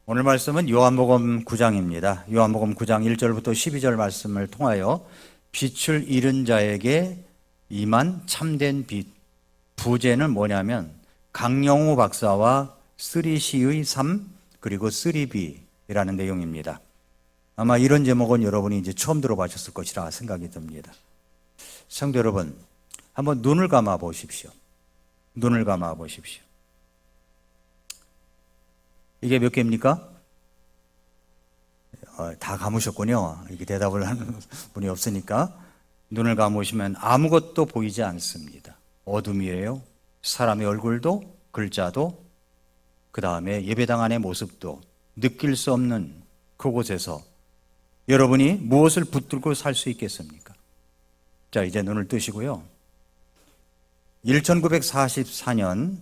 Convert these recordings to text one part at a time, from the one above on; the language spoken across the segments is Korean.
오늘 말씀은 요한복음 9장입니다. 요한복음 9장 1절부터 12절 말씀을 통하여 빛을 잃은 자에게 임한 참된 빛. 부제는 뭐냐면 강영우 박사와 3C의 삶 그리고 3B라는 내용입니다. 아마 이런 제목은 여러분이 이제 처음 들어보셨을 것이라 생각이 듭니다. 성도 여러분, 한번 눈을 감아 보십시오. 눈을 감아 보십시오. 이게 몇 개입니까? 다 감으셨군요. 이게 대답을 하는 분이 없으니까. 눈을 감으시면 아무것도 보이지 않습니다. 어둠이에요. 사람의 얼굴도 글자도 그 다음에 예배당 안의 모습도 느낄 수 없는 그곳에서 여러분이 무엇을 붙들고 살 수 있겠습니까? 자, 이제 눈을 뜨시고요. 1944년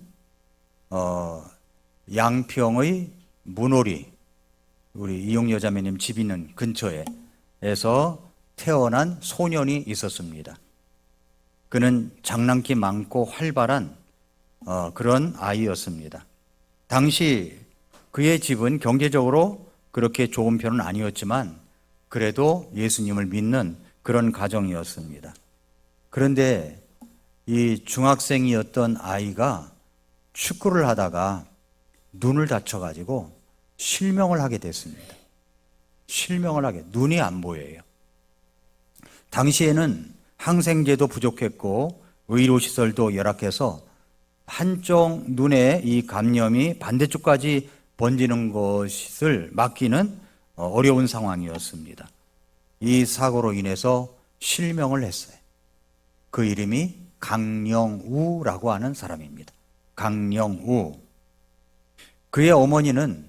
양평의 문오리, 우리 이용여 자매님 집 있는 근처에서 태어난 소년이 있었습니다. 그는 장난기 많고 활발한 그런 아이였습니다. 당시 그의 집은 경제적으로 그렇게 좋은 편은 아니었지만 그래도 예수님을 믿는 그런 가정이었습니다. 그런데 이 중학생이었던 아이가 축구를 하다가 눈을 다쳐가지고 실명을 하게 됐습니다. 눈이 안 보여요. 당시에는 항생제도 부족했고 의료시설도 열악해서 한쪽 눈에 이 감염이 반대쪽까지 번지는 것을 막기는 어려운 상황이었습니다. 이 사고로 인해서 실명을 했어요. 그 이름이 강영우라고 하는 사람입니다. 강영우. 그의 어머니는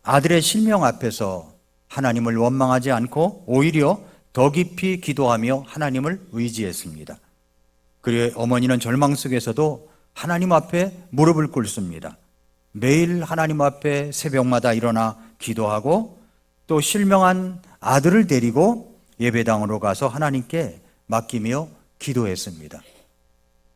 아들의 실명 앞에서 하나님을 원망하지 않고 오히려 더 깊이 기도하며 하나님을 의지했습니다. 그의 어머니는 절망 속에서도 하나님 앞에 무릎을 꿇습니다. 매일 하나님 앞에 새벽마다 일어나 기도하고 또 실명한 아들을 데리고 예배당으로 가서 하나님께 맡기며 기도했습니다.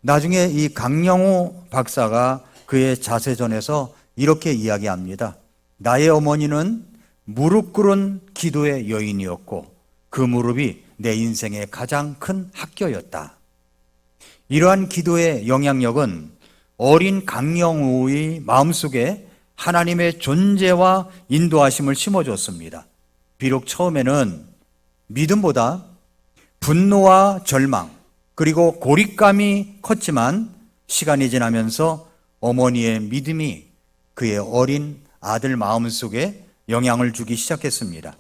나중에 이 강영우 박사가 그의 자세전에서 이렇게 이야기합니다. 나의 어머니는 무릎 꿇은 기도의 여인이었고 그 무릎이 내 인생의 가장 큰 학교였다. 이러한 기도의 영향력은 어린 강영우의 마음속에 하나님의 존재와 인도하심을 심어줬습니다. 비록 처음에는 믿음보다 분노와 절망 그리고 고립감이 컸지만 시간이 지나면서 어머니의 믿음이 그의 어린 아들 마음속에 영향을 주기 시작했습니다.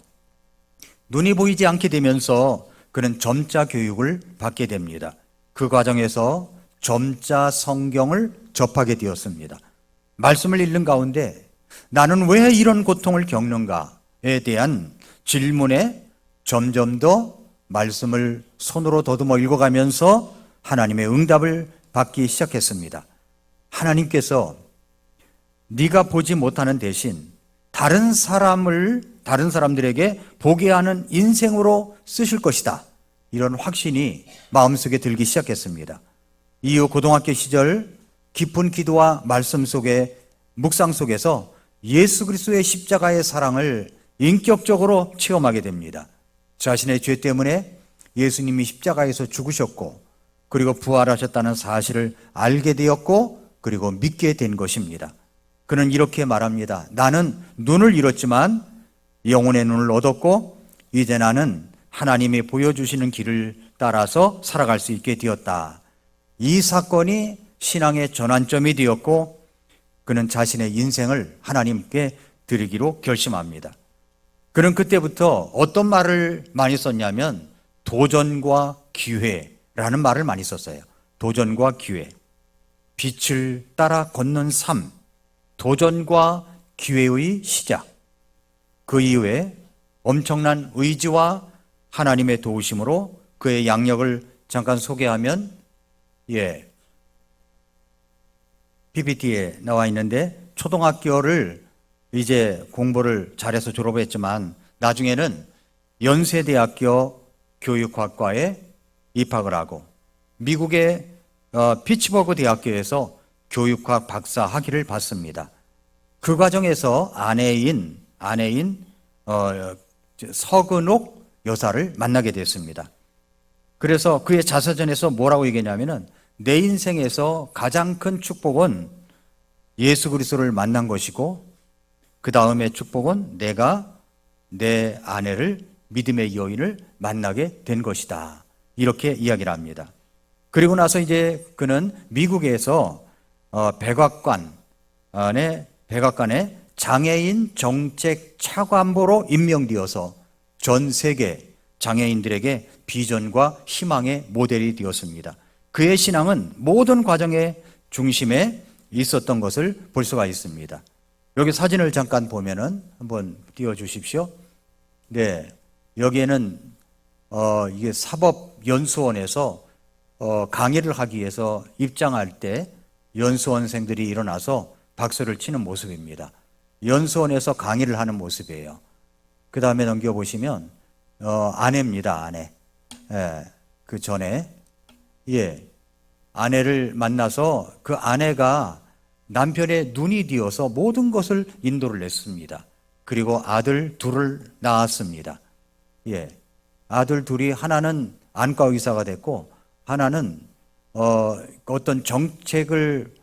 눈이 보이지 않게 되면서 그는 점자 교육을 받게 됩니다. 그 과정에서 점자 성경을 접하게 되었습니다. 말씀을 읽는 가운데 나는 왜 이런 고통을 겪는가에 대한 질문에 점점 더 말씀을 손으로 더듬어 읽어가면서 하나님의 응답을 받기 시작했습니다. 하나님께서 네가 보지 못하는 대신 다른 사람들에게 보게 하는 인생으로 쓰실 것이다. 이런 확신이 마음속에 들기 시작했습니다. 이후 고등학교 시절 깊은 기도와 말씀 속에 묵상 속에서 예수 그리스도의 십자가의 사랑을 인격적으로 체험하게 됩니다. 자신의 죄 때문에 예수님이 십자가에서 죽으셨고 그리고 부활하셨다는 사실을 알게 되었고 그리고 믿게 된 것입니다. 그는 이렇게 말합니다. 나는 눈을 잃었지만 영혼의 눈을 얻었고 이제 나는 하나님이 보여주시는 길을 따라서 살아갈 수 있게 되었다. 이 사건이 신앙의 전환점이 되었고 그는 자신의 인생을 하나님께 드리기로 결심합니다. 그는 그때부터 어떤 말을 많이 썼냐면 도전과 기회라는 말을 많이 썼어요. 도전과 기회. 빛을 따라 걷는 삶. 도전과 기회의 시작. 그 이후에 엄청난 의지와 하나님의 도우심으로 그의 양력을 잠깐 소개하면 PPT에 나와 있는데 초등학교를 이제 공부를 잘해서 졸업했지만 나중에는 연세대학교 교육학과에 입학을 하고 미국의 피츠버그 대학교에서 교육학 박사 학위를 받습니다. 그 과정에서 아내인 아내인 서근옥 여사를 만나게 됐습니다. 그래서 그의 자서전에서 뭐라고 얘기했냐면은 내 인생에서 가장 큰 축복은 예수 그리스도를 만난 것이고 그 다음에 축복은 내가 내 아내를 믿음의 여인을 만나게 된 것이다. 이렇게 이야기를 합니다. 그리고 나서 이제 그는 미국에서 백악관의 장애인 정책 차관보로 임명되어서 전 세계 장애인들에게 비전과 희망의 모델이 되었습니다. 그의 신앙은 모든 과정의 중심에 있었던 것을 볼 수가 있습니다. 여기 사진을 잠깐 보면은 한번 띄워주십시오. 네, 여기에는 이게 사법연수원에서 강의를 하기 위해서 입장할 때 연수원생들이 일어나서 박수를 치는 모습입니다. 연수원에서 강의를 하는 모습이에요. 그 다음에 넘겨보시면 아내입니다. 아내. 예, 그 전에 아내를 만나서 그 아내가 남편의 눈이 되어서 모든 것을 인도를 했습니다. 그리고 아들 둘을 낳았습니다. 아들 둘이 하나는 안과 의사가 됐고 하나는 어떤 정책을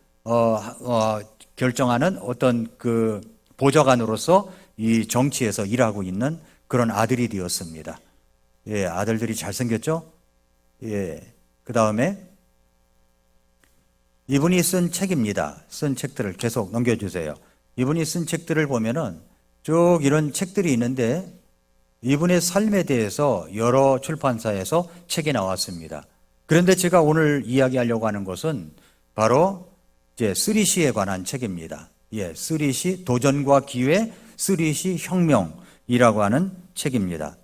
결정하는 어떤 그 보좌관으로서 이 정치에서 일하고 있는 그런 아들이 되었습니다. 아들들이 잘생겼죠? 그 다음에 이분이 쓴 책입니다. 쓴 책들을 계속 넘겨주세요. 이분이 쓴 책들을 보면은 쭉 이런 책들이 있는데 이분의 삶에 대해서 여러 출판사에서 책이 나왔습니다. 그런데 제가 오늘 이야기하려고 하는 것은 바로 이제 3C에 관한 책입니다. 3C 도전과 기회, 3C 혁명이라고 하는 책입니다.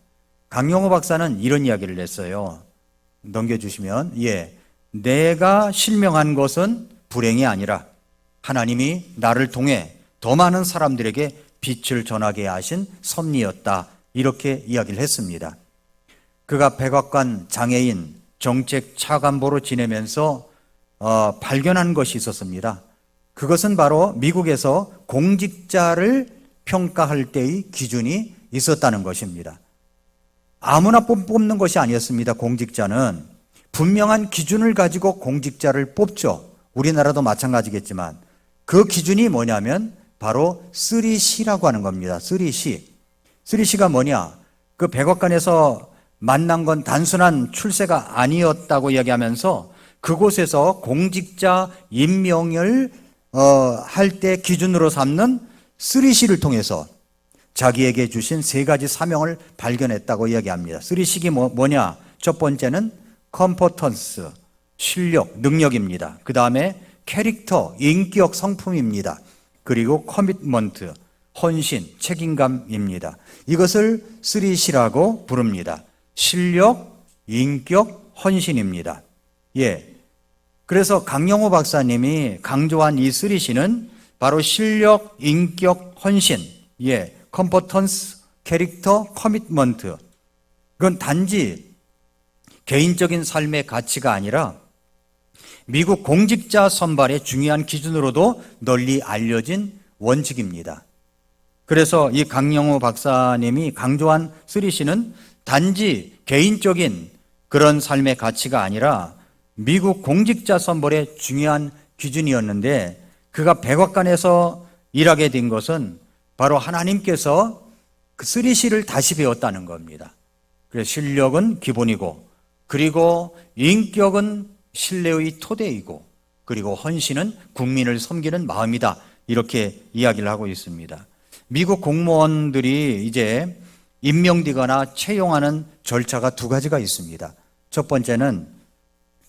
강영호 박사는 이런 이야기를 했어요. 넘겨주시면 내가 실명한 것은 불행이 아니라 하나님이 나를 통해 더 많은 사람들에게 빛을 전하게 하신 섭리였다. 이렇게 이야기를 했습니다. 그가 백악관 장애인 정책 차관보로 지내면서 발견한 것이 있었습니다. 그것은 바로 미국에서 공직자를 평가할 때의 기준이 있었다는 것입니다. 아무나 뽑는 것이 아니었습니다. 공직자는 분명한 기준을 가지고 공직자를 뽑죠. 우리나라도 마찬가지겠지만 그 기준이 뭐냐면 바로 3C라고 하는 겁니다. 3C. 3C가 뭐냐? 그 백악관에서 만난 건 단순한 출세가 아니었다고 이야기하면서 그곳에서 공직자 임명을 할 때 기준으로 삼는 3C를 통해서 자기에게 주신 세 가지 사명을 발견했다고 이야기합니다. 3C가 뭐냐? 첫 번째는 컴포턴스, 실력, 능력입니다. 그 다음에 캐릭터, 인격, 성품입니다. 그리고 커미트먼트, 헌신, 책임감입니다. 이것을 3C라고 부릅니다. 실력, 인격, 헌신입니다. 그래서 강영호 박사님이 강조한 이 3C는 바로 실력, 인격, 헌신, 컴포턴스, 캐릭터, 커미트먼트. 그건 단지 개인적인 삶의 가치가 아니라 미국 공직자 선발의 중요한 기준으로도 널리 알려진 원칙입니다. 그래서 이 강영호 박사님이 강조한 3C는 단지 개인적인 그런 삶의 가치가 아니라 미국 공직자 선발의 중요한 기준이었는데 그가 백악관에서 일하게 된 것은 바로 하나님께서 그 3C를 다시 배웠다는 겁니다. 그래서 실력은 기본이고 그리고 인격은 신뢰의 토대이고 그리고 헌신은 국민을 섬기는 마음이다. 이렇게 이야기를 하고 있습니다. 미국 공무원들이 이제 임명되거나 채용하는 절차가 두 가지가 있습니다. 첫 번째는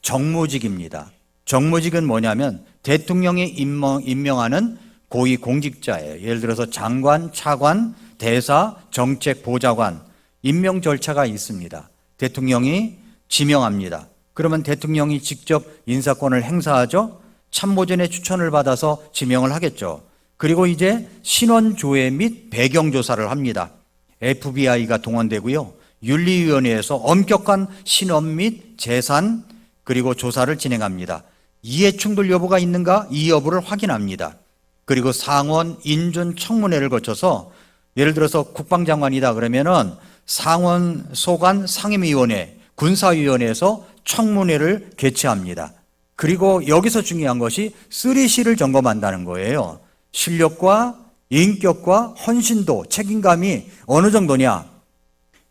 정무직입니다. 정무직은 뭐냐면 대통령이 임명하는 고위 공직자예요. 예를 들어서 장관, 차관, 대사, 정책보좌관 임명 절차가 있습니다. 대통령이 지명합니다. 그러면 대통령이 직접 인사권을 행사하죠. 참모진의 추천을 받아서 지명을 하겠죠. 그리고 이제 신원조회 및 배경조사를 합니다. FBI가 동원되고요. 윤리위원회에서 엄격한 신원 및 재산 그리고 조사를 진행합니다. 이해충돌 여부가 있는가 이 여부를 확인합니다. 그리고 상원 인준 청문회를 거쳐서 예를 들어서 국방장관이다 그러면은 상원, 소관, 상임위원회, 군사위원회에서 청문회를 개최합니다. 그리고 여기서 중요한 것이 3C를 점검한다는 거예요. 실력과 인격과 헌신도, 책임감이 어느 정도냐,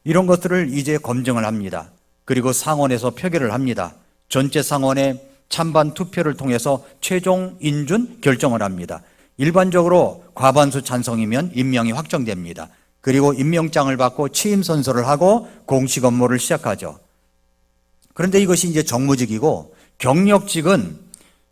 이런 것들을 이제 검증을 합니다. 그리고 상원에서 표결을 합니다. 전체 상원의 찬반 투표를 통해서 최종 인준 결정을 합니다. 일반적으로 과반수 찬성이면 임명이 확정됩니다. 그리고 임명장을 받고 취임 선서를 하고 공식 업무를 시작하죠. 그런데 이것이 이제 정무직이고, 경력직은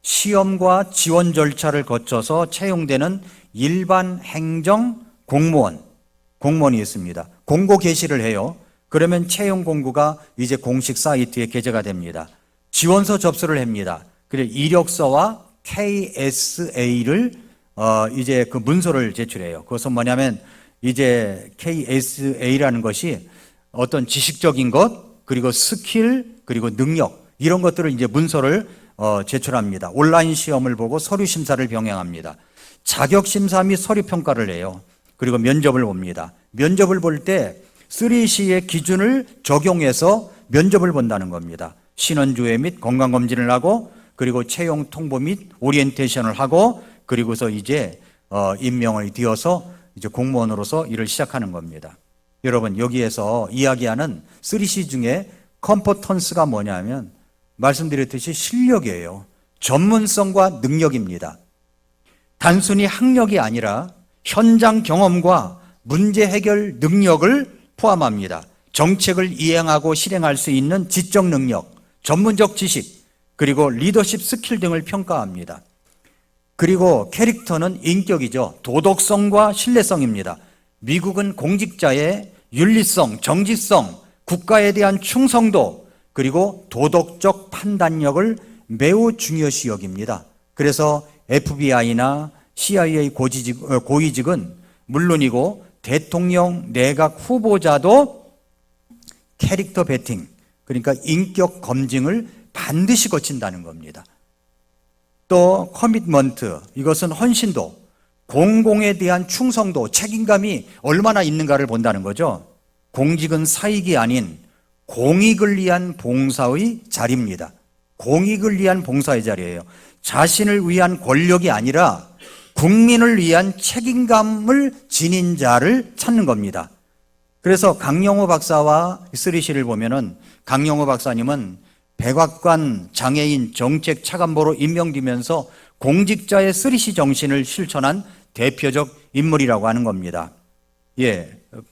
시험과 지원 절차를 거쳐서 채용되는 일반 행정 공무원이 있습니다. 공고 게시를 해요. 그러면 채용 공고가 이제 공식 사이트에 게재가 됩니다. 지원서 접수를 합니다. 그리고 이력서와 KSA를 이제 그 문서를 제출해요. 그것은 뭐냐면 이제 KSA라는 것이 어떤 지식적인 것, 그리고 스킬, 그리고 능력, 이런 것들을 이제 문서를 제출합니다. 온라인 시험을 보고 서류 심사를 병행합니다. 자격 심사 및 서류 평가를 해요. 그리고 면접을 봅니다. 면접을 볼 때 3C의 기준을 적용해서 면접을 본다는 겁니다. 신원조회 및 건강검진을 하고, 그리고 채용 통보 및 오리엔테이션을 하고, 그리고서 이제 임명을 되어서 이제 공무원으로서 일을 시작하는 겁니다. 여러분, 여기에서 이야기하는 3C 중에 컴포턴스가 뭐냐면 말씀드렸듯이 실력이에요. 전문성과 능력입니다. 단순히 학력이 아니라 현장 경험과 문제 해결 능력을 포함합니다. 정책을 이행하고 실행할 수 있는 지적 능력, 전문적 지식, 그리고 리더십 스킬 등을 평가합니다. 그리고 캐릭터는 인격이죠. 도덕성과 신뢰성입니다. 미국은 공직자의 윤리성, 정직성, 국가에 대한 충성도, 그리고 도덕적 판단력을 매우 중요시 여깁니다. 그래서 FBI나 CIA 고위직은 물론이고 대통령 내각 후보자도 캐릭터 베팅, 그러니까 인격 검증을 반드시 거친다는 겁니다. 또 커미트먼트, 이것은 헌신도, 공공에 대한 충성도, 책임감이 얼마나 있는가를 본다는 거죠. 공직은 사익이 아닌 공익을 위한 봉사의 자리입니다. 공익을 위한 봉사의 자리예요. 자신을 위한 권력이 아니라 국민을 위한 책임감을 지닌 자를 찾는 겁니다. 그래서 강영호 박사와 3C를 보면은, 강영호 박사님은 백악관 장애인 정책 차관보로 임명되면서 공직자의 3C 정신을 실천한 대표적 인물이라고 하는 겁니다.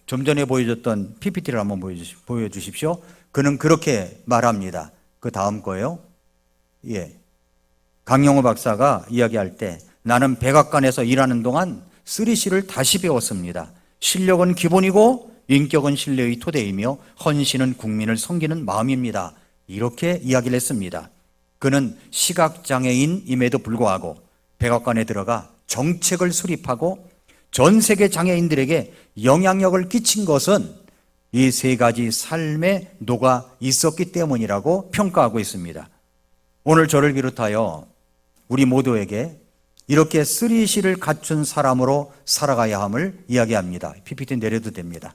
좀 전에 보여줬던 PPT를 한번 보여주십시오. 그는 그렇게 말합니다. 그 다음 거예요. 강영호 박사가 이야기할 때, 나는 백악관에서 일하는 동안 3C를 다시 배웠습니다. 실력은 기본이고 인격은 신뢰의 토대이며 헌신은 국민을 섬기는 마음입니다. 이렇게 이야기를 했습니다. 그는 시각장애인임에도 불구하고 백악관에 들어가 정책을 수립하고 전 세계 장애인들에게 영향력을 끼친 것은 이 세 가지 삶에 녹아 있었기 때문이라고 평가하고 있습니다. 오늘 저를 비롯하여 우리 모두에게 이렇게 3C를 갖춘 사람으로 살아가야 함을 이야기합니다. PPT 내려도 됩니다.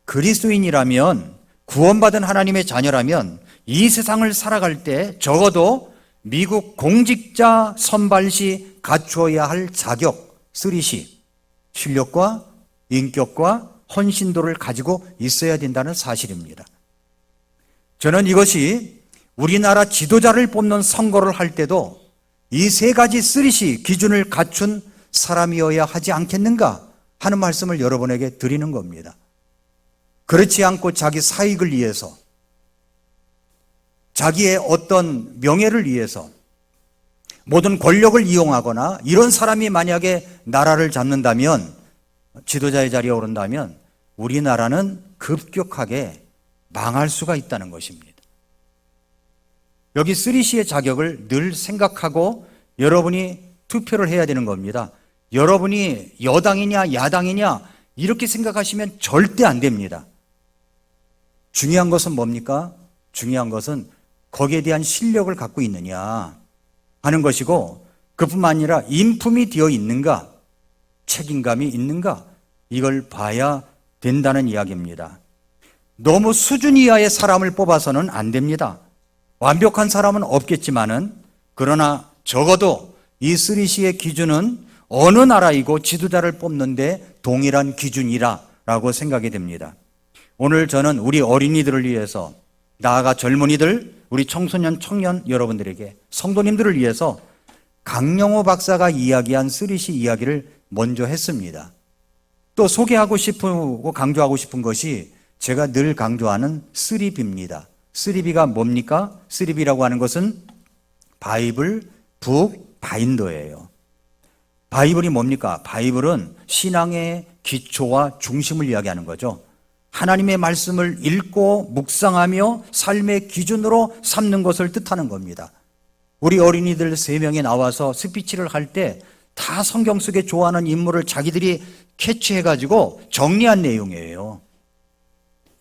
그리스도인이라면, 구원받은 하나님의 자녀라면 이 세상을 살아갈 때 적어도 미국 공직자 선발 시 갖추어야 할 자격 3C, 실력과 인격과 헌신도를 가지고 있어야 된다는 사실입니다. 저는 이것이 우리나라 지도자를 뽑는 선거를 할 때도 이 세 가지 3C 기준을 갖춘 사람이어야 하지 않겠는가 하는 말씀을 여러분에게 드리는 겁니다. 그렇지 않고 자기 사익을 위해서, 자기의 어떤 명예를 위해서 모든 권력을 이용하거나 이런 사람이 만약에 나라를 잡는다면, 지도자의 자리에 오른다면 우리나라는 급격하게 망할 수가 있다는 것입니다. 여기 3C의 자격을 늘 생각하고 여러분이 투표를 해야 되는 겁니다. 여러분이 여당이냐 야당이냐 이렇게 생각하시면 절대 안 됩니다. 중요한 것은 뭡니까? 중요한 것은 거기에 대한 실력을 갖고 있느냐 하는 것이고, 그뿐만 아니라 인품이 되어 있는가, 책임감이 있는가, 이걸 봐야 된다는 이야기입니다. 너무 수준 이하의 사람을 뽑아서는 안 됩니다. 완벽한 사람은 없겠지만은, 그러나 적어도 이 3C의 기준은 어느 나라이고 지도자를 뽑는데 동일한 기준이라고 생각이 됩니다. 오늘 저는 우리 어린이들을 위해서, 나아가 젊은이들, 우리 청소년, 청년 여러분들에게, 성도님들을 위해서 강영호 박사가 이야기한 3C 이야기를 먼저 했습니다. 또 소개하고 싶고 강조하고 싶은 것이 제가 늘 강조하는 3B입니다. 3B가 뭡니까? 3B라고 하는 것은 바이블, 북, 바인더예요. 바이블이 뭡니까? 바이블은 신앙의 기초와 중심을 이야기하는 거죠. 하나님의 말씀을 읽고 묵상하며 삶의 기준으로 삼는 것을 뜻하는 겁니다. 우리 어린이들 3명이 나와서 스피치를 할 때 다 성경 속에 좋아하는 인물을 자기들이 캐치해가지고 정리한 내용이에요.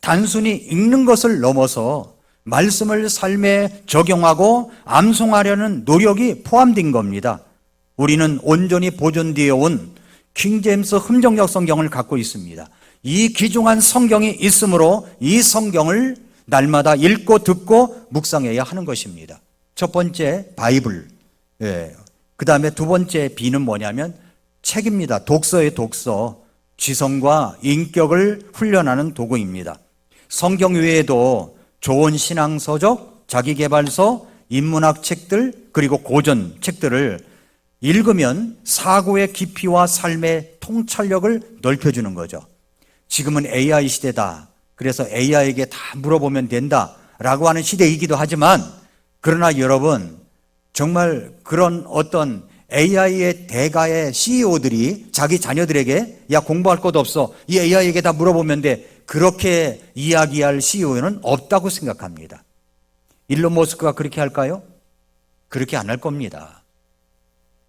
단순히 읽는 것을 넘어서 말씀을 삶에 적용하고 암송하려는 노력이 포함된 겁니다. 우리는 온전히 보존되어 온 킹제임스 흠정역 성경을 갖고 있습니다. 이 귀중한 성경이 있으므로 이 성경을 날마다 읽고 듣고 묵상해야 하는 것입니다. 첫 번째 바이블, 그 다음에 두 번째 B는 뭐냐면 책입니다. 독서의 독서, 지성과 인격을 훈련하는 도구입니다. 성경 외에도 좋은 신앙서적, 자기계발서, 인문학 책들, 그리고 고전 책들을 읽으면 사고의 깊이와 삶의 통찰력을 넓혀주는 거죠. 지금은 AI 시대다. 그래서 AI에게 다 물어보면 된다라고 하는 시대이기도 하지만, 그러나 여러분, 정말 그런 어떤 AI의 대가의 CEO들이 자기 자녀들에게 야, 공부할 것도 없어, 이 AI에게 다 물어보면 돼, 그렇게 이야기할 CEO는 없다고 생각합니다. 일론 머스크가 그렇게 할까요? 그렇게 안 할 겁니다.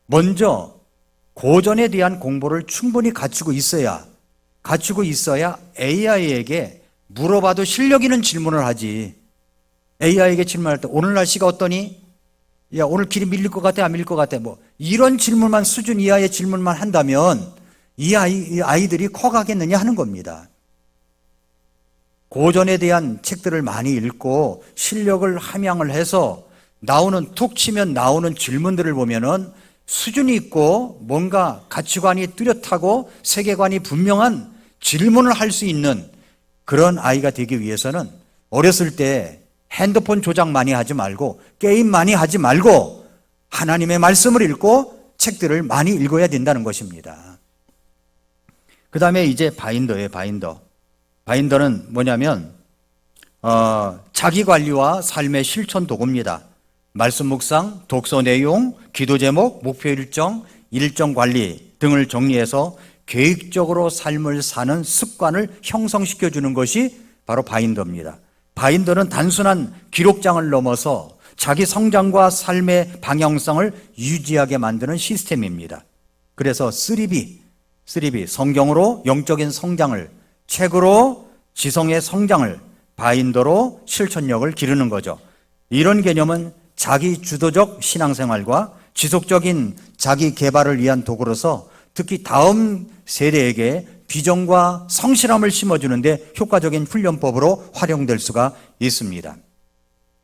먼저 고전에 대한 공부를 충분히 갖추고 있어야 AI에게 물어봐도 실력 있는 질문을 하지. AI에게 질문할 때 오늘 날씨가 어떠니? 야, 오늘 길이 밀릴 것 같아, 안 밀릴 것 같아? 뭐 이런 질문만, 수준 이하의 질문만 한다면 이 아이들이 커가겠느냐 하는 겁니다. 고전에 대한 책들을 많이 읽고 실력을 함양을 해서 툭 치면 나오는 질문들을 보면은 수준이 있고 뭔가 가치관이 뚜렷하고 세계관이 분명한 질문을 할 수 있는 그런 아이가 되기 위해서는 어렸을 때 핸드폰 조작 많이 하지 말고 게임 많이 하지 말고 하나님의 말씀을 읽고 책들을 많이 읽어야 된다는 것입니다. 그 다음에 이제 바인더예요. 바인더는 뭐냐면 자기관리와 삶의 실천 도구입니다. 말씀 묵상, 독서 내용, 기도 제목, 목표 일정 관리 등을 정리해서 계획적으로 삶을 사는 습관을 형성시켜주는 것이 바로 바인더입니다. 바인더는 단순한 기록장을 넘어서 자기 성장과 삶의 방향성을 유지하게 만드는 시스템입니다. 그래서 3B, 성경으로 영적인 성장을, 책으로 지성의 성장을, 바인더로 실천력을 기르는 거죠. 이런 개념은 자기 주도적 신앙생활과 지속적인 자기 개발을 위한 도구로서 특히 다음 세대에게 비전과 성실함을 심어주는데 효과적인 훈련법으로 활용될 수가 있습니다.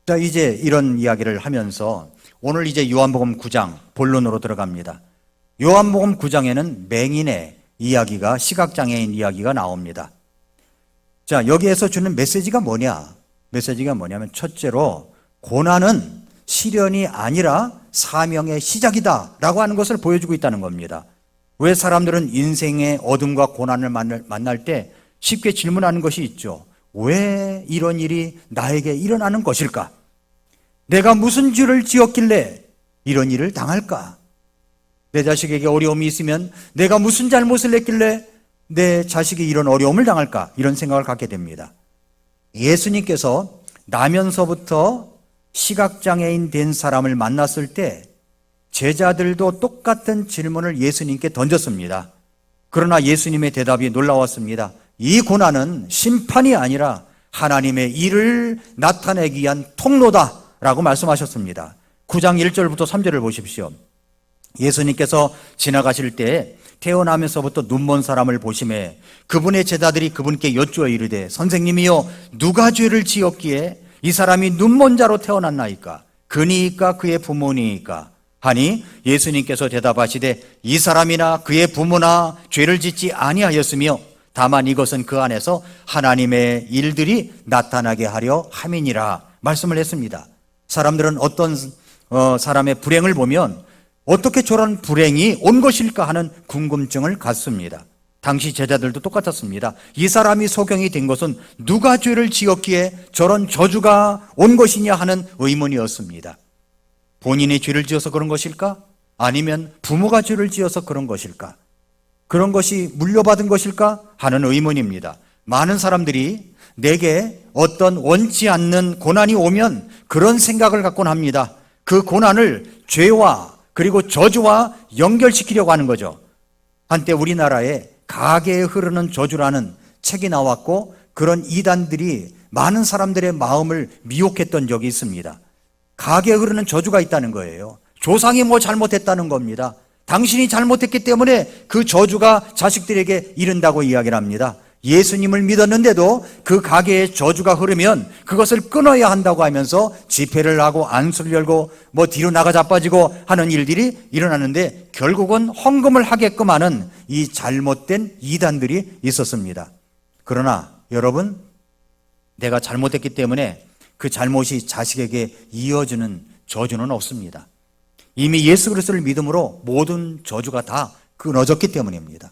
자, 이제 이런 이야기를 하면서 오늘 이제 요한복음 9장 본론으로 들어갑니다. 요한복음 9장에는 맹인의 이야기가, 시각장애인 이야기가 나옵니다. 자, 여기에서 주는 메시지가 뭐냐면 첫째로 고난은 시련이 아니라 사명의 시작이다라고 하는 것을 보여주고 있다는 겁니다. 왜 사람들은 인생의 어둠과 고난을 만날 때 쉽게 질문하는 것이 있죠. 왜 이런 일이 나에게 일어나는 것일까? 내가 무슨 죄를 지었길래 이런 일을 당할까? 내 자식에게 어려움이 있으면 내가 무슨 잘못을 했길래 내 자식이 이런 어려움을 당할까? 이런 생각을 갖게 됩니다. 예수님께서 나면서부터 시각장애인 된 사람을 만났을 때 제자들도 똑같은 질문을 예수님께 던졌습니다. 그러나 예수님의 대답이 놀라웠습니다. 이 고난은 심판이 아니라 하나님의 일을 나타내기 위한 통로다라고 말씀하셨습니다. 9장 1절부터 3절을 보십시오. 예수님께서 지나가실 때 태어나면서부터 눈먼 사람을 보심에 그분의 제자들이 그분께 여쭈어 이르되 선생님이여 누가 죄를 지었기에 이 사람이 눈먼 자로 태어났나이까? 그니까 그의 부모니이까? 하니 예수님께서 대답하시되 이 사람이나 그의 부모나 죄를 짓지 아니하였으며 다만 이것은 그 안에서 하나님의 일들이 나타나게 하려 함이니라 말씀을 했습니다. 사람들은 어떤 사람의 불행을 보면 어떻게 저런 불행이 온 것일까 하는 궁금증을 갖습니다. 당시 제자들도 똑같았습니다. 이 사람이 소경이 된 것은 누가 죄를 지었기에 저런 저주가 온 것이냐 하는 의문이었습니다. 본인이 죄를 지어서 그런 것일까? 아니면 부모가 죄를 지어서 그런 것일까? 그런 것이 물려받은 것일까? 하는 의문입니다. 많은 사람들이 내게 어떤 원치 않는 고난이 오면 그런 생각을 갖곤 합니다. 그 고난을 죄와 그리고 저주와 연결시키려고 하는 거죠. 한때 우리나라에 가계에 흐르는 저주라는 책이 나왔고 그런 이단들이 많은 사람들의 마음을 미혹했던 적이 있습니다. 가계에 흐르는 저주가 있다는 거예요. 조상이 뭐 잘못했다는 겁니다. 당신이 잘못했기 때문에 그 저주가 자식들에게 이른다고 이야기를 합니다. 예수님을 믿었는데도 그 가게에 저주가 흐르면 그것을 끊어야 한다고 하면서 집회를 하고 안수를 열고 뭐 뒤로 나가 자빠지고 하는 일들이 일어나는데 결국은 헌금을 하게끔 하는 이 잘못된 이단들이 있었습니다. 그러나 여러분, 내가 잘못했기 때문에 그 잘못이 자식에게 이어지는 저주는 없습니다. 이미 예수 그리스도를 믿음으로 모든 저주가 다 끊어졌기 때문입니다.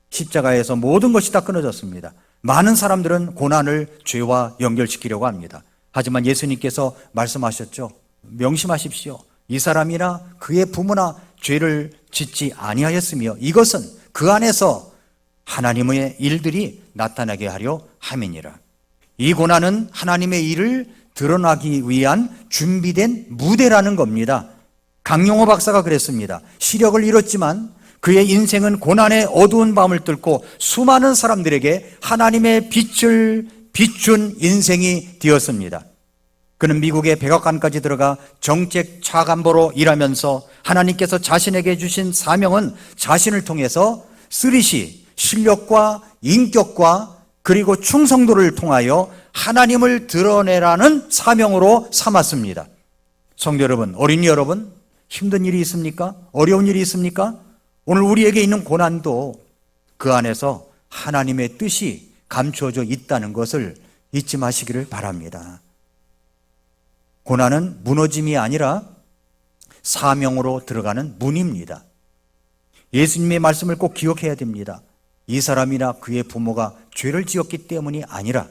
십자가에서 모든 것이 다 끊어졌습니다. 많은 사람들은 고난을 죄와 연결시키려고 합니다. 하지만 예수님께서 말씀하셨죠. 명심하십시오. 이 사람이나 그의 부모나 죄를 짓지 아니하였으며 이것은 그 안에서 하나님의 일들이 나타나게 하려 함이니라. 이 고난은 하나님의 일을 드러나기 위한 준비된 무대라는 겁니다. 강용호 박사가 그랬습니다. 시력을 잃었지만 그의 인생은 고난의 어두운 밤을 뚫고 수많은 사람들에게 하나님의 빛을 비춘 인생이 되었습니다. 그는 미국의 백악관까지 들어가 정책 차관보로 일하면서 하나님께서 자신에게 주신 사명은 자신을 통해서 쓰리시, 실력과 인격과 그리고 충성도를 통하여 하나님을 드러내라는 사명으로 삼았습니다. 성도 여러분, 어린이 여러분, 힘든 일이 있습니까? 어려운 일이 있습니까? 오늘 우리에게 있는 고난도 그 안에서 하나님의 뜻이 감추어져 있다는 것을 잊지 마시기를 바랍니다. 고난은 무너짐이 아니라 사명으로 들어가는 문입니다. 예수님의 말씀을 꼭 기억해야 됩니다. 이 사람이나 그의 부모가 죄를 지었기 때문이 아니라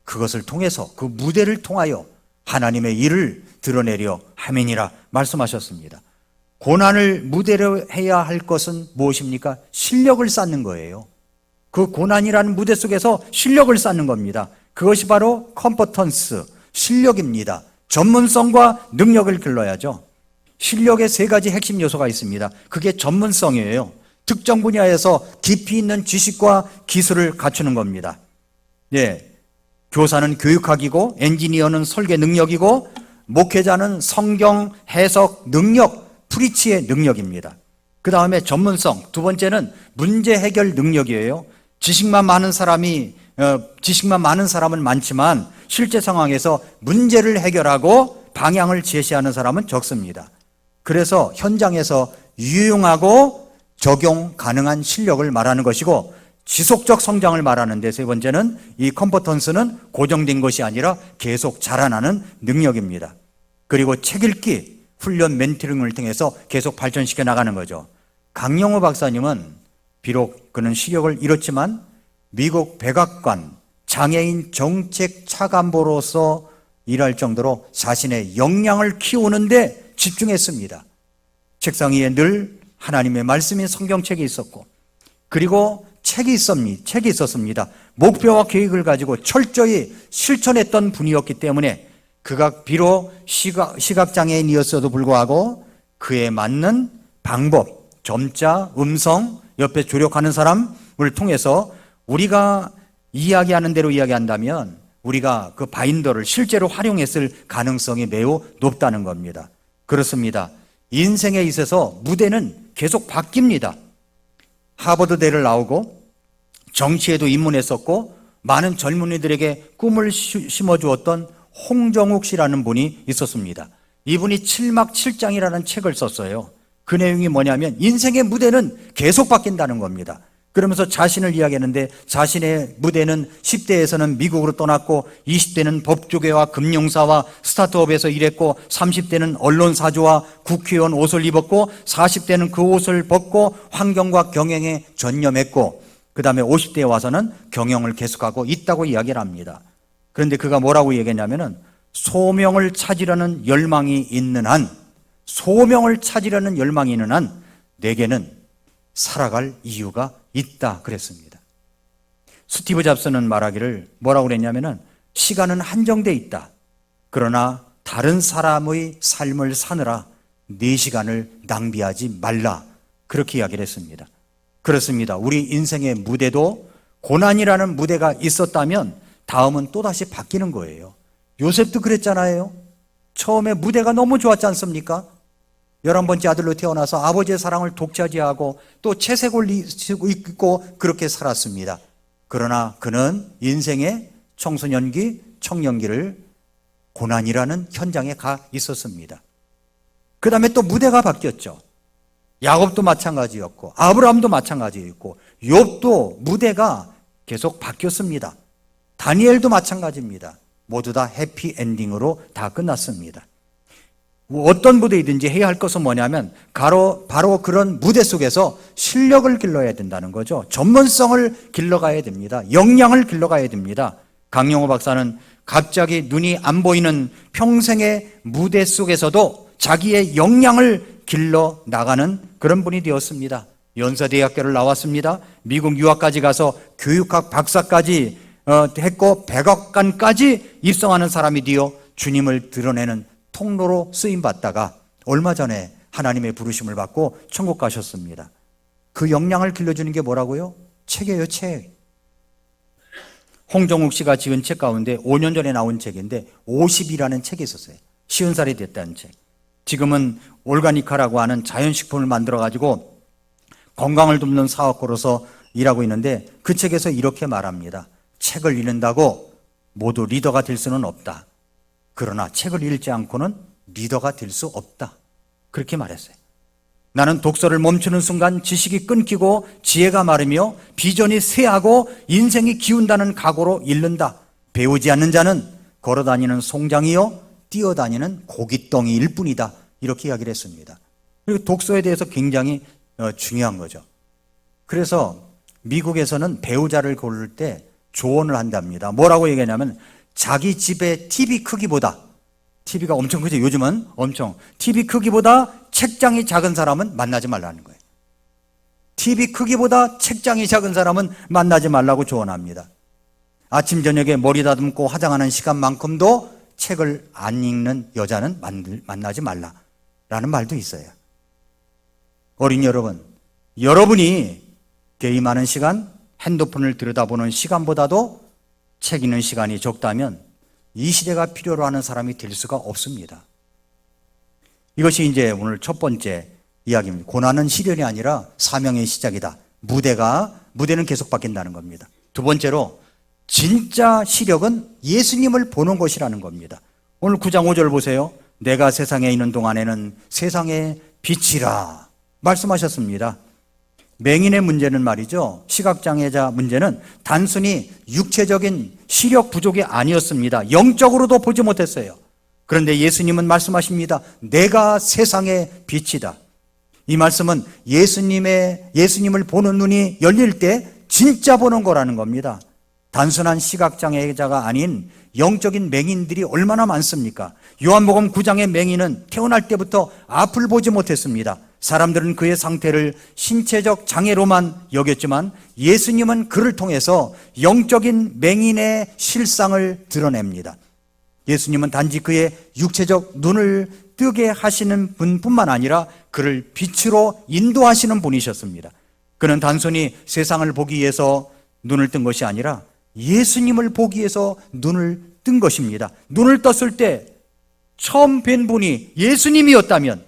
그것을 통해서 그 무대를 통하여 하나님의 일을 드러내려 함이니라 말씀하셨습니다. 고난을 무대로 해야 할 것은 무엇입니까? 실력을 쌓는 거예요. 그 고난이라는 무대 속에서 실력을 쌓는 겁니다. 그것이 바로 컴퍼턴스, 실력입니다. 전문성과 능력을 길러야죠. 실력의 세 가지 핵심 요소가 있습니다. 그게 전문성이에요. 특정 분야에서 깊이 있는 지식과 기술을 갖추는 겁니다. 예, 교사는 교육학이고 엔지니어는 설계 능력이고 목회자는 성경 해석 능력, 프리치의 능력입니다. 그 다음에 전문성, 두 번째는 문제 해결 능력이에요. 지식만 많은 사람은 많지만 실제 상황에서 문제를 해결하고 방향을 제시하는 사람은 적습니다. 그래서 현장에서 유용하고 적용 가능한 실력을 말하는 것이고 지속적 성장을 말하는데 세 번째는 이 컴퍼턴스는 고정된 것이 아니라 계속 자라나는 능력입니다. 그리고 책 읽기, 훈련 멘토링을 통해서 계속 발전시켜 나가는 거죠. 강용호 박사님은 비록 그는 시력을 잃었지만 미국 백악관 장애인 정책 차관보로서 일할 정도로 자신의 역량을 키우는데 집중했습니다. 책상 위에 늘 하나님의 말씀인 성경책이 있었고 그리고 책이 있었습니다. 목표와 계획을 가지고 철저히 실천했던 분이었기 때문에 그가 비록 시각장애인이었어도 불구하고 그에 맞는 방법, 점자, 음성, 옆에 조력하는 사람을 통해서 우리가 이야기하는 대로 이야기한다면 우리가 그 바인더를 실제로 활용했을 가능성이 매우 높다는 겁니다. 그렇습니다. 인생에 있어서 무대는 계속 바뀝니다. 하버드대를 나오고 정치에도 입문했었고 많은 젊은이들에게 꿈을 심어주었던 홍정욱 씨라는 분이 있었습니다. 이분이 7막 7장이라는 책을 썼어요. 그 내용이 뭐냐면 인생의 무대는 계속 바뀐다는 겁니다. 그러면서 자신을 이야기하는데 자신의 무대는 10대에서는 미국으로 떠났고 20대는 법조계와 금융사와 스타트업에서 일했고 30대는 언론사주와 국회의원 옷을 입었고 40대는 그 옷을 벗고 환경과 경영에 전념했고 그 다음에 50대에 와서는 경영을 계속하고 있다고 이야기를 합니다. 그런데 그가 뭐라고 얘기했냐면은 소명을 찾으려는 열망이 있는 한 내게는 살아갈 이유가 있다 그랬습니다. 스티브 잡스는 말하기를 뭐라고 그랬냐면은 시간은 한정돼 있다. 그러나 다른 사람의 삶을 사느라 네 시간을 낭비하지 말라. 그렇게 이야기를 했습니다. 그렇습니다. 우리 인생의 무대도 고난이라는 무대가 있었다면 다음은 또다시 바뀌는 거예요. 요셉도 그랬잖아요. 처음에 무대가 너무 좋았지 않습니까? 11번째 아들로 태어나서 아버지의 사랑을 독차지하고 또 채색을 입고 그렇게 살았습니다. 그러나 그는 인생의 청소년기, 청년기를 고난이라는 현장에 가 있었습니다. 그 다음에 또 무대가 바뀌었죠. 야곱도 마찬가지였고 아브라함도 마찬가지였고 욥도 무대가 계속 바뀌었습니다. 다니엘도 마찬가지입니다. 모두 다 해피엔딩으로 다 끝났습니다. 어떤 무대이든지 해야 할 것은 뭐냐면 바로 그런 무대 속에서 실력을 길러야 된다는 거죠. 전문성을 길러가야 됩니다. 역량을 길러가야 됩니다. 강영호 박사는 갑자기 눈이 안 보이는 평생의 무대 속에서도 자기의 역량을 길러 나가는 그런 분이 되었습니다. 연세대학교를 나왔습니다. 미국 유학까지 가서 교육학 박사까지 했고 백악관까지 입성하는 사람이 되어 주님을 드러내는 통로로 쓰임받다가 얼마 전에 하나님의 부르심을 받고 천국 가셨습니다. 그 역량을 길러주는 게 뭐라고요? 책이에요, 책. 홍정욱 씨가 지은 책 가운데 5년 전에 나온 책인데 50이라는 책이 있었어요. 50살이 됐다는 책. 지금은 올가니카라고 하는 자연식품을 만들어가지고 건강을 돕는 사업가로서 일하고 있는데 그 책에서 이렇게 말합니다. 책을 읽는다고 모두 리더가 될 수는 없다. 그러나 책을 읽지 않고는 리더가 될 수 없다. 그렇게 말했어요. 나는 독서를 멈추는 순간 지식이 끊기고 지혜가 마르며 비전이 쇠하고 인생이 기운다는 각오로 읽는다. 배우지 않는 자는 걸어다니는 송장이요 뛰어다니는 고깃덩이일 뿐이다. 이렇게 이야기를 했습니다. 그리고 독서에 대해서 굉장히 중요한 거죠. 그래서 미국에서는 배우자를 고를 때 조언을 한답니다. 뭐라고 얘기하냐면 자기 집의 TV 크기보다, TV가 엄청 크죠. 요즘은 엄청. TV 크기보다 책장이 작은 사람은 만나지 말라는 거예요. TV 크기보다 책장이 작은 사람은 만나지 말라고 조언합니다. 아침 저녁에 머리 다듬고 화장하는 시간만큼도 책을 안 읽는 여자는 만나지 말라라는 말도 있어요. 어린 여러분, 여러분이 게임하는 시간, 핸드폰을 들여다보는 시간보다도 책 읽는 시간이 적다면 이 시대가 필요로 하는 사람이 될 수가 없습니다. 이것이 이제 오늘 첫 번째 이야기입니다. 고난은 시련이 아니라 사명의 시작이다. 무대는 계속 바뀐다는 겁니다. 두 번째로 진짜 시력은 예수님을 보는 것이라는 겁니다. 오늘 9장 5절 보세요. 내가 세상에 있는 동안에는 세상의 빛이라 말씀하셨습니다. 맹인의 문제는 말이죠. 시각장애자 문제는 단순히 육체적인 시력 부족이 아니었습니다. 영적으로도 보지 못했어요. 그런데 예수님은 말씀하십니다. 내가 세상의 빛이다. 이 말씀은 예수님을 보는 눈이 열릴 때 진짜 보는 거라는 겁니다. 단순한 시각장애자가 아닌 영적인 맹인들이 얼마나 많습니까? 요한복음 9장의 맹인은 태어날 때부터 앞을 보지 못했습니다. 사람들은 그의 상태를 신체적 장애로만 여겼지만 예수님은 그를 통해서 영적인 맹인의 실상을 드러냅니다. 예수님은 단지 그의 육체적 눈을 뜨게 하시는 분뿐만 아니라 그를 빛으로 인도하시는 분이셨습니다. 그는 단순히 세상을 보기 위해서 눈을 뜬 것이 아니라 예수님을 보기 위해서 눈을 뜬 것입니다. 눈을 떴을 때 처음 뵌 분이 예수님이었다면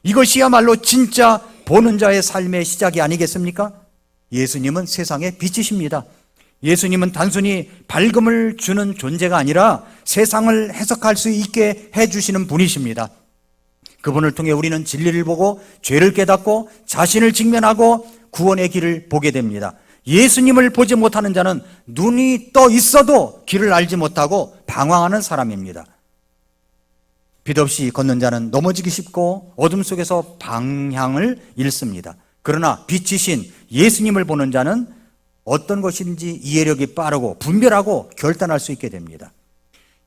이것이야말로 진짜 보는 자의 삶의 시작이 아니겠습니까? 예수님은 세상의 빛이십니다. 예수님은 단순히 밝음을 주는 존재가 아니라 세상을 해석할 수 있게 해주시는 분이십니다. 그분을 통해 우리는 진리를 보고 죄를 깨닫고 자신을 직면하고 구원의 길을 보게 됩니다. 예수님을 보지 못하는 자는 눈이 떠 있어도 길을 알지 못하고 방황하는 사람입니다. 빛 없이 걷는 자는 넘어지기 쉽고 어둠 속에서 방향을 잃습니다. 그러나 빛이신 예수님을 보는 자는 어떤 것인지 이해력이 빠르고 분별하고 결단할 수 있게 됩니다.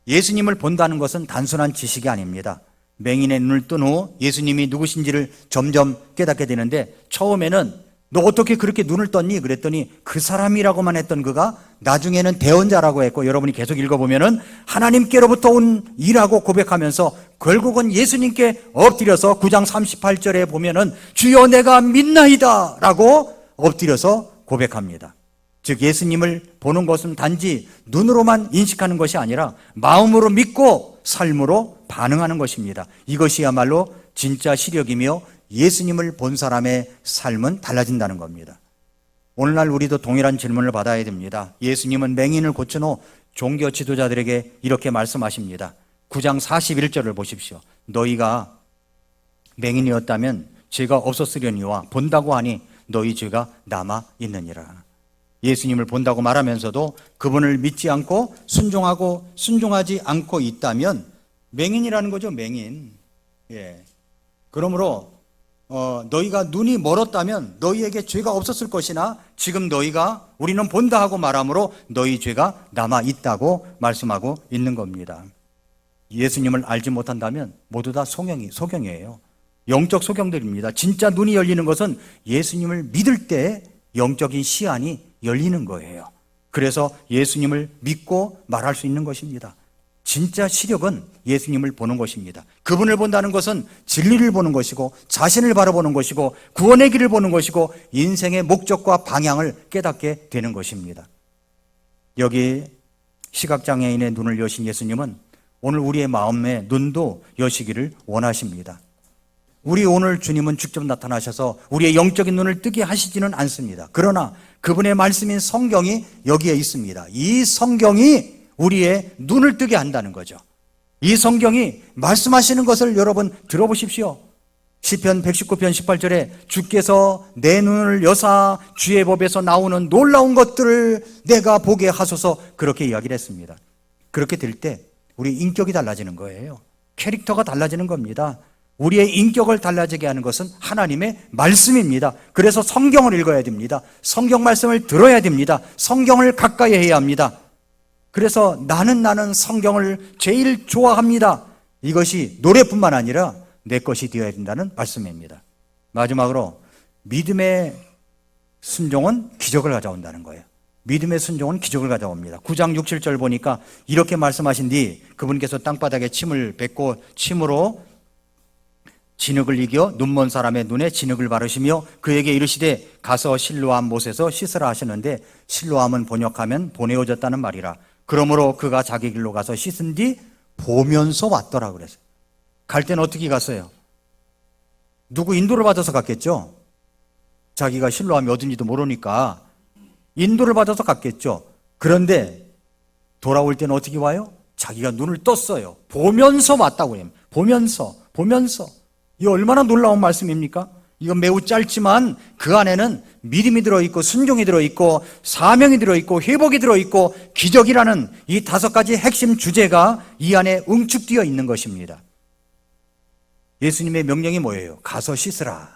예수님을 본다는 것은 단순한 지식이 아닙니다. 맹인의 눈을 뜬 후 예수님이 누구신지를 점점 깨닫게 되는데, 처음에는 너 어떻게 그렇게 눈을 떴니? 그랬더니 그 사람이라고만 했던 그가 나중에는 대언자라고 했고, 여러분이 계속 읽어보면은 하나님께로부터 온 이라고 고백하면서 결국은 예수님께 엎드려서 9장 38절에 보면은 주여 내가 믿나이다 라고 엎드려서 고백합니다. 즉 예수님을 보는 것은 단지 눈으로만 인식하는 것이 아니라 마음으로 믿고 삶으로 반응하는 것입니다. 이것이야말로 진짜 시력이며 예수님을 본 사람의 삶은 달라진다는 겁니다. 오늘날 우리도 동일한 질문을 받아야 됩니다. 예수님은 맹인을 고친 후 종교 지도자들에게 이렇게 말씀하십니다. 9장 41절을 보십시오. 너희가 맹인이었다면 죄가 없었으려니와 본다고 하니 너희 죄가 남아 있느니라. 예수님을 본다고 말하면서도 그분을 믿지 않고 순종하고 순종하지 않고 있다면 맹인이라는 거죠. 맹인. 그러므로 너희가 눈이 멀었다면 너희에게 죄가 없었을 것이나 지금 너희가 우리는 본다 하고 말함으로 너희 죄가 남아 있다고 말씀하고 있는 겁니다. 예수님을 알지 못한다면 모두 다 소경이에요. 영적 소경들입니다. 진짜 눈이 열리는 것은 예수님을 믿을 때 영적인 시안이 열리는 거예요. 그래서 예수님을 믿고 말할 수 있는 것입니다. 진짜 시력은 예수님을 보는 것입니다. 그분을 본다는 것은 진리를 보는 것이고 자신을 바라보는 것이고 구원의 길을 보는 것이고 인생의 목적과 방향을 깨닫게 되는 것입니다. 여기 시각장애인의 눈을 여신 예수님은 오늘 우리의 마음의 눈도 여시기를 원하십니다. 우리 오늘 주님은 직접 나타나셔서 우리의 영적인 눈을 뜨게 하시지는 않습니다. 그러나 그분의 말씀인 성경이 여기에 있습니다. 이 성경이 우리의 눈을 뜨게 한다는 거죠. 이 성경이 말씀하시는 것을 여러분 들어보십시오. 시편 119편 18절에 주께서 내 눈을 여사 주의 법에서 나오는 놀라운 것들을 내가 보게 하소서, 그렇게 이야기를 했습니다. 그렇게 될 때 우리 인격이 달라지는 거예요. 캐릭터가 달라지는 겁니다. 우리의 인격을 달라지게 하는 것은 하나님의 말씀입니다. 그래서 성경을 읽어야 됩니다. 성경 말씀을 들어야 됩니다. 성경을 가까이 해야 합니다. 그래서 나는 성경을 제일 좋아합니다. 이것이 노래뿐만 아니라 내 것이 되어야 된다는 말씀입니다. 마지막으로 믿음의 순종은 기적을 가져온다는 거예요. 믿음의 순종은 기적을 가져옵니다. 9장 6, 7절 보니까 이렇게 말씀하신 뒤 그분께서 땅바닥에 침을 뱉고 침으로 진흙을 이겨 눈먼 사람의 눈에 진흙을 바르시며 그에게 이르시되 가서 실로암 못에서 씻으라 하시는데, 실로암은 번역하면 보내어졌다는 말이라. 그러므로 그가 자기 길로 가서 씻은 뒤 보면서 왔더라 그랬어요. 갈 때는 어떻게 갔어요? 누구 인도를 받아서 갔겠죠? 자기가 실로암이 어딘지도 모르니까 인도를 받아서 갔겠죠. 그런데 돌아올 때는 어떻게 와요? 자기가 눈을 떴어요. 보면서 왔다고 해요. 보면서. 이 얼마나 놀라운 말씀입니까? 이건 매우 짧지만 그 안에는 믿음이 들어있고 순종이 들어있고 사명이 들어있고 회복이 들어있고 기적이라는 이 5가지 핵심 주제가 이 안에 응축되어 있는 것입니다. 예수님의 명령이 뭐예요? 가서 씻으라.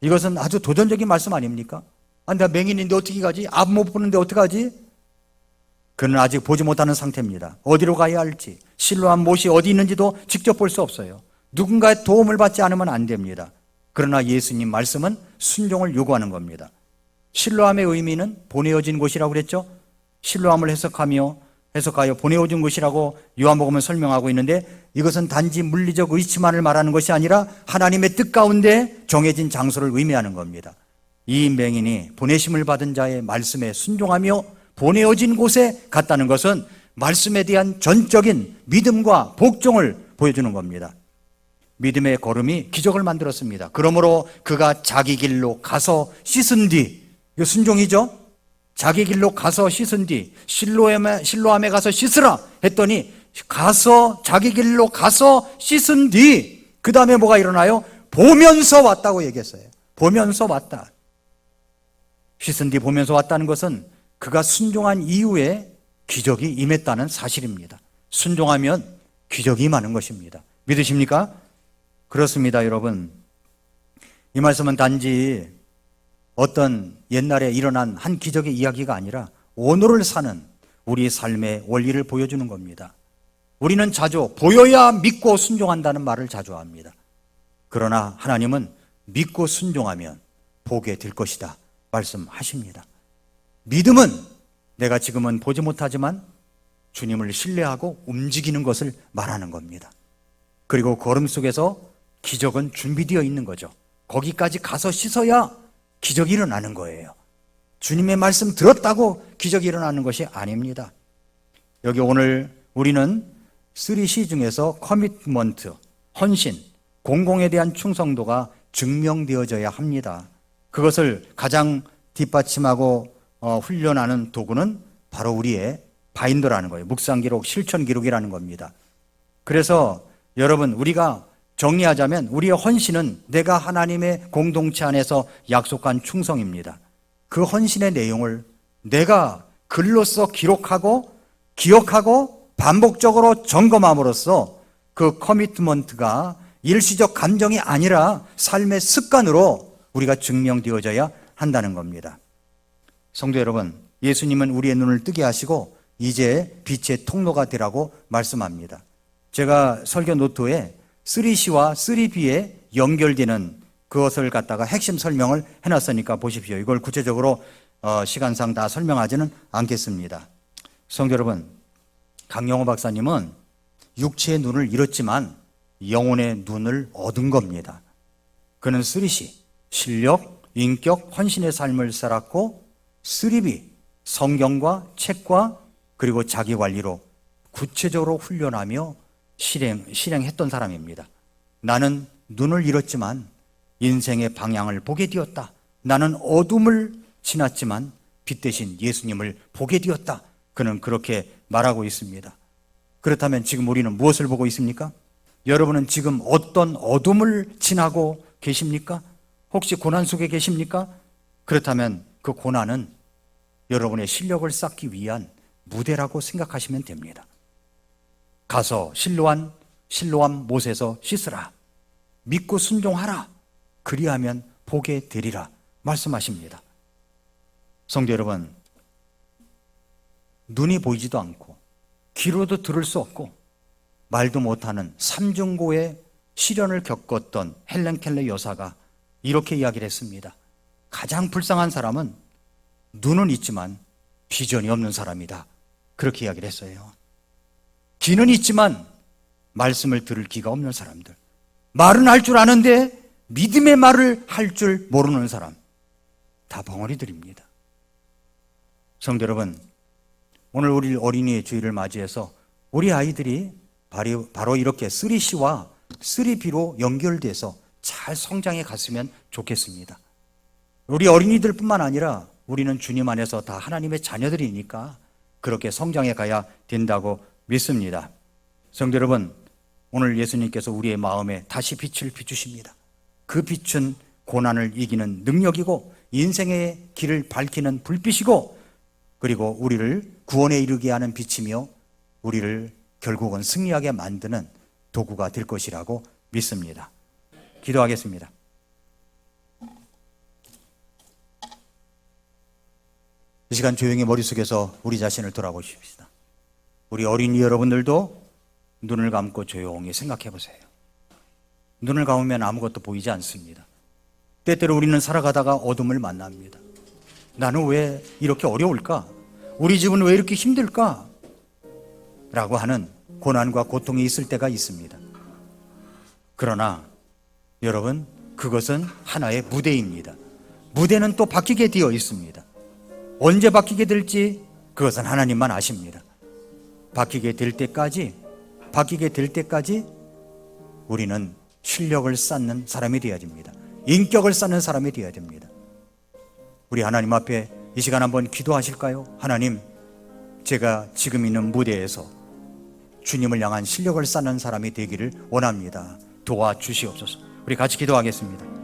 이것은 아주 도전적인 말씀 아닙니까? 내가 맹인인데 어떻게 가지? 앞 못 보는데 어떡하지? 그는 아직 보지 못하는 상태입니다. 어디로 가야 할지, 실로암 못이 어디 있는지도 직접 볼 수 없어요. 누군가의 도움을 받지 않으면 안 됩니다. 그러나 예수님 말씀은 순종을 요구하는 겁니다. 실로암의 의미는 보내어진 곳이라고 그랬죠. 실로암을 해석하여 보내어진 곳이라고 요한복음은 설명하고 있는데, 이것은 단지 물리적 위치만을 말하는 것이 아니라 하나님의 뜻 가운데 정해진 장소를 의미하는 겁니다. 이 맹인이 보내심을 받은 자의 말씀에 순종하며 보내어진 곳에 갔다는 것은 말씀에 대한 전적인 믿음과 복종을 보여주는 겁니다. 믿음의 걸음이 기적을 만들었습니다. 그러므로 그가 자기 길로 가서 씻은 뒤, 이거 순종이죠? 자기 길로 가서 씻은 뒤 실로암에 가서 씻으라 했더니 가서 자기 길로 가서 씻은 뒤 그 다음에 뭐가 일어나요? 보면서 왔다고 얘기했어요. 보면서 왔다. 씻은 뒤 보면서 왔다는 것은 그가 순종한 이후에 기적이 임했다는 사실입니다. 순종하면 기적이 임하는 것입니다. 믿으십니까? 그렇습니다, 여러분. 이 말씀은 단지 어떤 옛날에 일어난 한 기적의 이야기가 아니라 오늘을 사는 우리 삶의 원리를 보여주는 겁니다. 우리는 자주 보여야 믿고 순종한다는 말을 자주 합니다. 그러나 하나님은 믿고 순종하면 보게 될 것이다 말씀하십니다. 믿음은 내가 지금은 보지 못하지만 주님을 신뢰하고 움직이는 것을 말하는 겁니다. 그리고 걸음 속에서 기적은 준비되어 있는 거죠. 거기까지 가서 씻어야 기적이 일어나는 거예요. 주님의 말씀 들었다고 기적이 일어나는 것이 아닙니다. 여기 오늘 우리는 3C 중에서 커미트먼트, 헌신, 공공에 대한 충성도가 증명되어져야 합니다. 그것을 가장 뒷받침하고 훈련하는 도구는 바로 우리의 바인더라는 거예요. 묵상기록, 실천기록이라는 겁니다. 그래서 여러분, 우리가 정리하자면 우리의 헌신은 내가 하나님의 공동체 안에서 약속한 충성입니다. 그 헌신의 내용을 내가 글로써 기록하고 기억하고 반복적으로 점검함으로써 그 커미트먼트가 일시적 감정이 아니라 삶의 습관으로 우리가 증명되어져야 한다는 겁니다. 성도 여러분, 예수님은 우리의 눈을 뜨게 하시고 이제 빛의 통로가 되라고 말씀합니다. 제가 설교 노트에 3C와 3B에 연결되는 그것을 갖다가 핵심 설명을 해놨으니까 보십시오. 이걸 구체적으로 시간상 다 설명하지는 않겠습니다. 성도 여러분, 강영호 박사님은 육체의 눈을 잃었지만 영혼의 눈을 얻은 겁니다. 그는 3C, 실력, 인격, 헌신의 삶을 살았고 3B, 성경과 책과 그리고 자기 관리로 구체적으로 훈련하며 실행했던 사람입니다. 나는 눈을 잃었지만 인생의 방향을 보게 되었다. 나는 어둠을 지났지만 빛 대신 예수님을 보게 되었다. 그는 그렇게 말하고 있습니다. 그렇다면 지금 우리는 무엇을 보고 있습니까? 여러분은 지금 어떤 어둠을 지나고 계십니까? 혹시 고난 속에 계십니까? 그렇다면 그 고난은 여러분의 실력을 쌓기 위한 무대라고 생각하시면 됩니다. 가서 실로암 못에서 씻으라. 믿고 순종하라. 그리하면 보게 되리라 말씀하십니다. 성도 여러분, 눈이 보이지도 않고 귀로도 들을 수 없고 말도 못하는 삼중고의 시련을 겪었던 헬렌 켈러 여사가 이렇게 이야기를 했습니다. 가장 불쌍한 사람은 눈은 있지만 비전이 없는 사람이다. 그렇게 이야기를 했어요. 귀는 있지만 말씀을 들을 귀가 없는 사람들, 말은 할 줄 아는데 믿음의 말을 할 줄 모르는 사람, 다 벙어리들입니다. 성도 여러분, 오늘 우리 어린이의 주일을 맞이해서 우리 아이들이 바로 이렇게 3C와 3B로 연결돼서 잘 성장해 갔으면 좋겠습니다. 우리 어린이들뿐만 아니라 우리는 주님 안에서 다 하나님의 자녀들이니까 그렇게 성장해 가야 된다고 믿습니다. 성도 여러분, 오늘 예수님께서 우리의 마음에 다시 빛을 비추십니다. 그 빛은 고난을 이기는 능력이고 인생의 길을 밝히는 불빛이고 그리고 우리를 구원에 이르게 하는 빛이며 우리를 결국은 승리하게 만드는 도구가 될 것이라고 믿습니다. 기도하겠습니다. 이 시간 조용히 머릿속에서 우리 자신을 돌아보십시다. 우리 어린이 여러분들도 눈을 감고 조용히 생각해 보세요. 눈을 감으면 아무것도 보이지 않습니다. 때때로 우리는 살아가다가 어둠을 만납니다. 나는 왜 이렇게 어려울까? 우리 집은 왜 이렇게 힘들까? 라고 하는 고난과 고통이 있을 때가 있습니다. 그러나 여러분, 그것은 하나의 무대입니다. 무대는 또 바뀌게 되어 있습니다. 언제 바뀌게 될지 그것은 하나님만 아십니다. 바뀌게 될 때까지 우리는 실력을 쌓는 사람이 되어야 됩니다. 인격을 쌓는 사람이 되어야 됩니다. 우리 하나님 앞에 이 시간 한번 기도하실까요? 하나님, 제가 지금 있는 무대에서 주님을 향한 실력을 쌓는 사람이 되기를 원합니다. 도와주시옵소서. 우리 같이 기도하겠습니다.